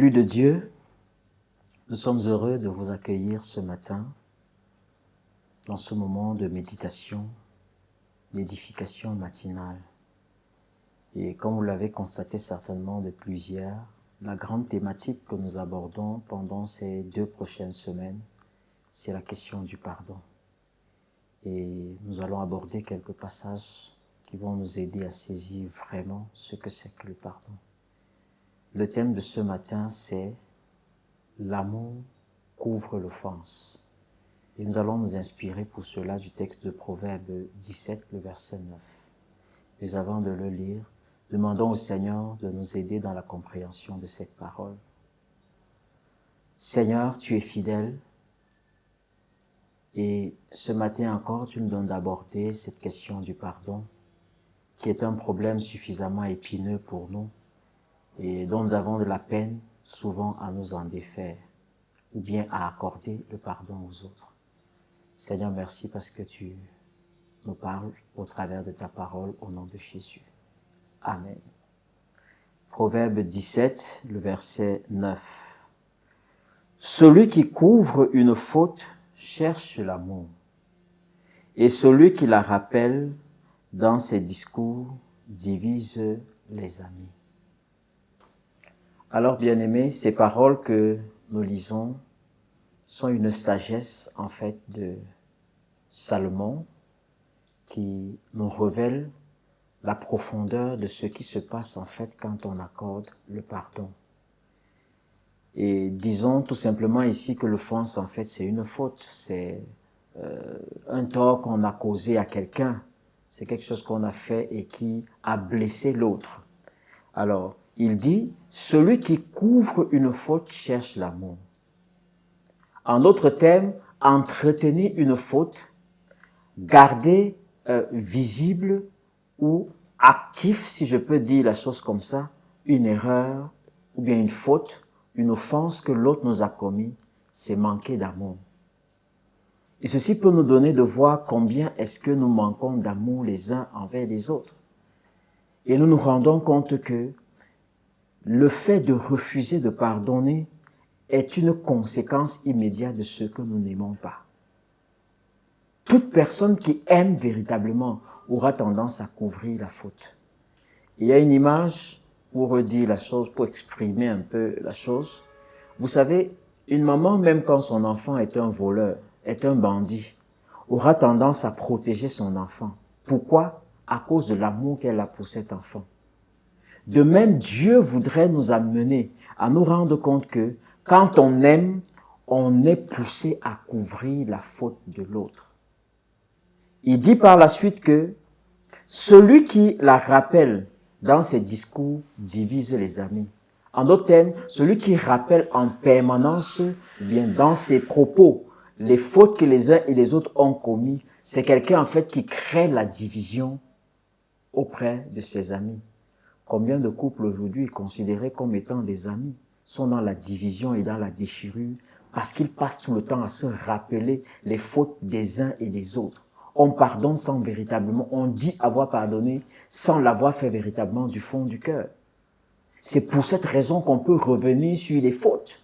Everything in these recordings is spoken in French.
Élus de Dieu, nous sommes heureux de vous accueillir ce matin dans ce moment de méditation, d'édification matinale. Et comme vous l'avez constaté certainement depuis hier, la grande thématique que nous abordons pendant ces 2 prochaines semaines, c'est la question du pardon. Et nous allons aborder quelques passages qui vont nous aider à saisir vraiment ce que c'est que le pardon. Le thème de ce matin, c'est « L'amour couvre l'offense ». Et nous allons nous inspirer pour cela du texte de Proverbe 17, le verset 9. Mais avant de le lire, demandons au Seigneur de nous aider dans la compréhension de cette parole. Seigneur, tu es fidèle, et ce matin encore, tu nous donnes d'aborder cette question du pardon, qui est un problème suffisamment épineux pour nous, et dont nous avons de la peine souvent à nous en défaire, ou bien à accorder le pardon aux autres. Seigneur, merci parce que tu nous parles au travers de ta parole au nom de Jésus. Amen. Proverbe 17, le verset 9. Celui qui couvre une faute cherche l'amour, et celui qui la rappelle dans ses discours divise les amis. Alors, bien-aimés, ces paroles que nous lisons sont une sagesse, en fait, de Salomon qui nous révèle la profondeur de ce qui se passe, en fait, quand on accorde le pardon. Et disons tout simplement ici que l'offense, en fait, c'est une faute. C'est un tort qu'on a causé à quelqu'un. C'est quelque chose qu'on a fait et qui a blessé l'autre. Alors, il dit, celui qui couvre une faute cherche l'amour. En d'autres termes, entretenir une faute, garder visible ou actif, si je peux dire la chose comme ça, une erreur ou bien une faute, une offense que l'autre nous a commis, c'est manquer d'amour. Et ceci peut nous donner de voir combien est-ce que nous manquons d'amour les uns envers les autres. Et nous nous rendons compte que le fait de refuser de pardonner est une conséquence immédiate de ce que nous n'aimons pas. Toute personne qui aime véritablement aura tendance à couvrir la faute. Il y a une image pour redire la chose, pour exprimer un peu la chose. Vous savez, une maman, même quand son enfant est un voleur, est un bandit, aura tendance à protéger son enfant. Pourquoi? À cause de l'amour qu'elle a pour cet enfant. De même, Dieu voudrait nous amener à nous rendre compte que quand on aime, on est poussé à couvrir la faute de l'autre. Il dit par la suite que celui qui la rappelle dans ses discours divise les amis. En d'autres termes, celui qui rappelle en permanence, bien dans ses propos, les fautes que les uns et les autres ont commis, c'est quelqu'un en fait qui crée la division auprès de ses amis. Combien de couples aujourd'hui considérés comme étant des amis sont dans la division et dans la déchirure parce qu'ils passent tout le temps à se rappeler les fautes des uns et des autres. On pardonne sans véritablement, on dit avoir pardonné sans l'avoir fait véritablement du fond du cœur. C'est pour cette raison qu'on peut revenir sur les fautes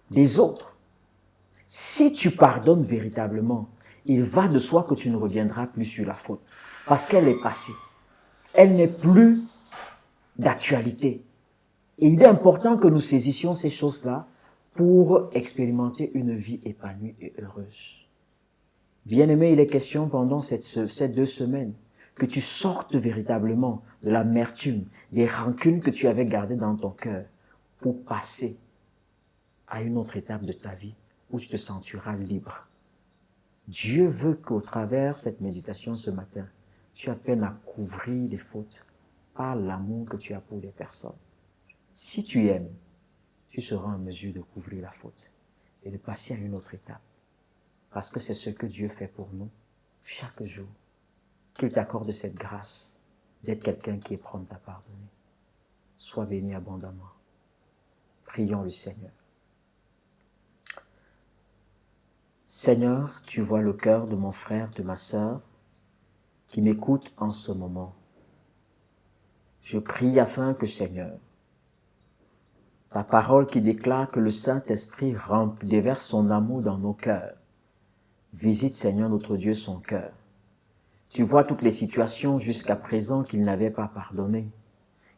des autres. Si tu pardonnes véritablement, il va de soi que tu ne reviendras plus sur la faute parce qu'elle est passée. Elle n'est plus d'actualité. Et il est important que nous saisissions ces choses-là pour expérimenter une vie épanouie et heureuse. Bien-aimé, il est question pendant ces 2 semaines que tu sortes véritablement de l'amertume, des rancunes que tu avais gardées dans ton cœur pour passer à une autre étape de ta vie où tu te sentiras libre. Dieu veut qu'au travers de cette méditation ce matin, tu apprennes à couvrir les fautes par l'amour que tu as pour les personnes. Si tu aimes, tu seras en mesure de couvrir la faute et de passer à une autre étape. Parce que c'est ce que Dieu fait pour nous chaque jour. Qu'il t'accorde cette grâce d'être quelqu'un qui est prompt à pardonner. Sois béni abondamment. Prions le Seigneur. Seigneur, tu vois le cœur de mon frère, de ma sœur, qui m'écoute en ce moment. Je prie afin que, Seigneur, Ta parole qui déclare que le Saint-Esprit déverse son amour dans nos cœurs. Visite, Seigneur notre Dieu, son cœur. Tu vois toutes les situations jusqu'à présent qu'il n'avait pas pardonnées,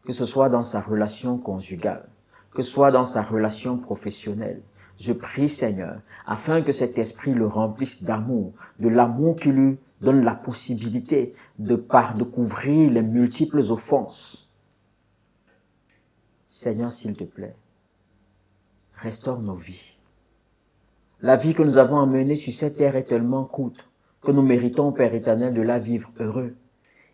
que ce soit dans sa relation conjugale, que ce soit dans sa relation professionnelle. Je prie, Seigneur, afin que cet esprit le remplisse d'amour, de l'amour qui lui donne la possibilité de couvrir les multiples offenses. Seigneur, s'il te plaît, restaure nos vies. La vie que nous avons à mener sur cette terre est tellement courte que nous méritons, Père éternel, de la vivre heureux.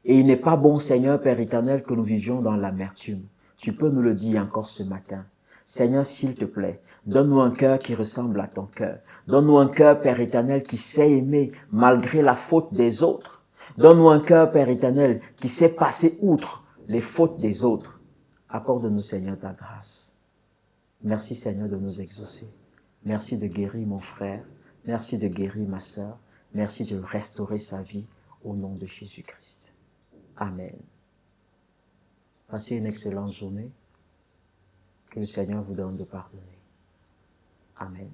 Et il n'est pas bon, Seigneur, Père éternel, que nous vivions dans l'amertume. Tu peux nous le dire encore ce matin. Seigneur, s'il te plaît, donne-nous un cœur qui ressemble à ton cœur. Donne-nous un cœur, Père éternel, qui sait aimer malgré la faute des autres. Donne-nous un cœur, Père éternel, qui sait passer outre les fautes des autres. Accorde-nous, Seigneur, ta grâce. Merci, Seigneur, de nous exaucer. Merci de guérir mon frère. Merci de guérir ma sœur. Merci de restaurer sa vie au nom de Jésus-Christ. Amen. Passez une excellente journée. Que le Seigneur vous donne de pardonner. Amen.